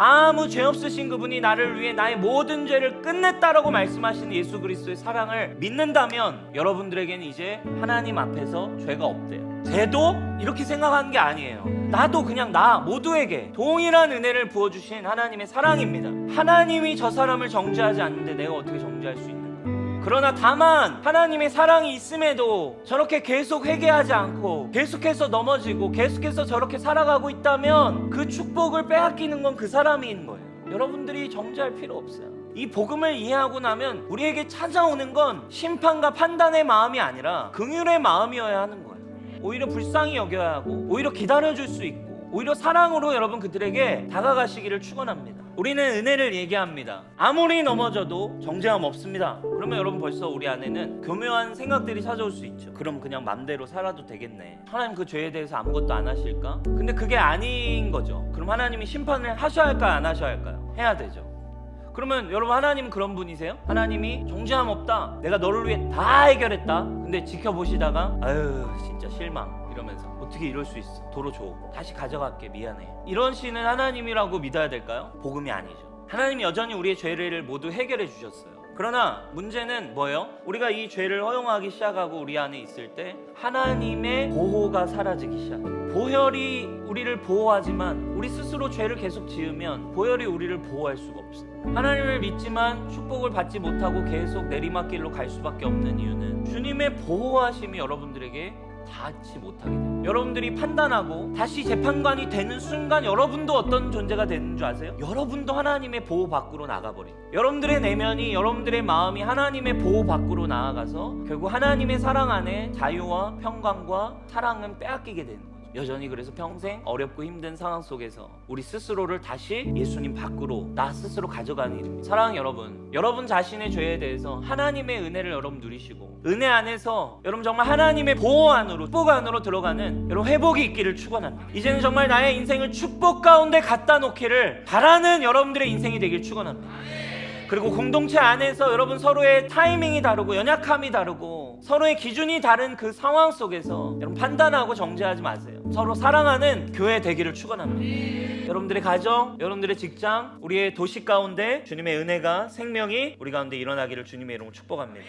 아무 죄 없으신 그분이 나를 위해 나의 모든 죄를 끝냈다라고 말씀하시는 예수 그리스도의 사랑을 믿는다면 여러분들에게는 이제 하나님 앞에서 죄가 없대요. 쟤도 이렇게 생각하는 게 아니에요. 나도 그냥 나 모두에게 동일한 은혜를 부어주신 하나님의 사랑입니다. 하나님이 저 사람을 정죄하지 않는데 내가 어떻게 정죄할 수 있는가? 그러나 다만 하나님의 사랑이 있음에도 저렇게 계속 회개하지 않고 계속해서 넘어지고 계속해서 저렇게 살아가고 있다면 그 축복을 빼앗기는 건 그 사람인 거예요. 여러분들이 정죄할 필요 없어요. 이 복음을 이해하고 나면 우리에게 찾아오는 건 심판과 판단의 마음이 아니라 긍휼의 마음이어야 하는 거예요. 오히려 불쌍히 여겨야 하고 오히려 기다려줄 수 있고 오히려 사랑으로 여러분 그들에게 다가가시기를 축원합니다. 우리는 은혜를 얘기합니다. 아무리 넘어져도 정죄함 없습니다. 그러면 여러분 벌써 우리 안에는 교묘한 생각들이 찾아올 수 있죠. 그럼 그냥 맘대로 살아도 되겠네. 하나님 그 죄에 대해서 아무것도 안 하실까? 근데 그게 아닌 거죠. 그럼 하나님이 심판을 하셔야 할까요? 안 하셔야 할까요? 해야 되죠. 그러면 여러분 하나님은 그런 분이세요? 하나님이 정죄함 없다, 내가 너를 위해 다 해결했다, 근데 지켜보시다가 아유 진짜 실망 이러면서 어떻게 이럴 수 있어, 도로 줘, 다시 가져갈게, 미안해, 이런 신은 하나님이라고 믿어야 될까요? 복음이 아니죠. 하나님이 여전히 우리의 죄를 모두 해결해 주셨어요. 그러나 문제는 뭐예요? 우리가 이 죄를 허용하기 시작하고 우리 안에 있을 때 하나님의 보호가 사라지기 시작해요. 보혈이 우리를 보호하지만 우리 스스로 죄를 계속 지으면 보혈이 우리를 보호할 수가 없어요. 하나님을 믿지만 축복을 받지 못하고 계속 내리막길로 갈 수밖에 없는 이유는 주님의 보호하심이 여러분들에게 닿지 못하게 돼요. 여러분들이 판단하고 다시 재판관이 되는 순간 여러분도 어떤 존재가 되는 줄 아세요? 여러분도 하나님의 보호 밖으로 나가버려요. 여러분들의 내면이, 여러분들의 마음이 하나님의 보호 밖으로 나아가서 결국 하나님의 사랑 안에 자유와 평강과 사랑은 빼앗기게 되는 거예요. 여전히 그래서 평생 어렵고 힘든 상황 속에서 우리 스스로를 다시 예수님 밖으로 나 스스로 가져가는 일입니다. 사랑하는 여러분, 여러분 자신의 죄에 대해서 하나님의 은혜를 여러분 누리시고 은혜 안에서 여러분 정말 하나님의 보호 안으로, 축복 안으로 들어가는 여러분 회복이 있기를 축원합니다. 이제는 정말 나의 인생을 축복 가운데 갖다 놓기를 바라는 여러분들의 인생이 되길 축원합니다. 그리고 공동체 안에서 여러분 서로의 타이밍이 다르고 연약함이 다르고 서로의 기준이 다른 그 상황 속에서 여러분 판단하고 정죄하지 마세요. 서로 사랑하는 교회 되기를 축원합니다. 여러분들의 가정, 여러분들의 직장, 우리의 도시 가운데 주님의 은혜가, 생명이 우리 가운데 일어나기를 주님의 이름으로 축복합니다.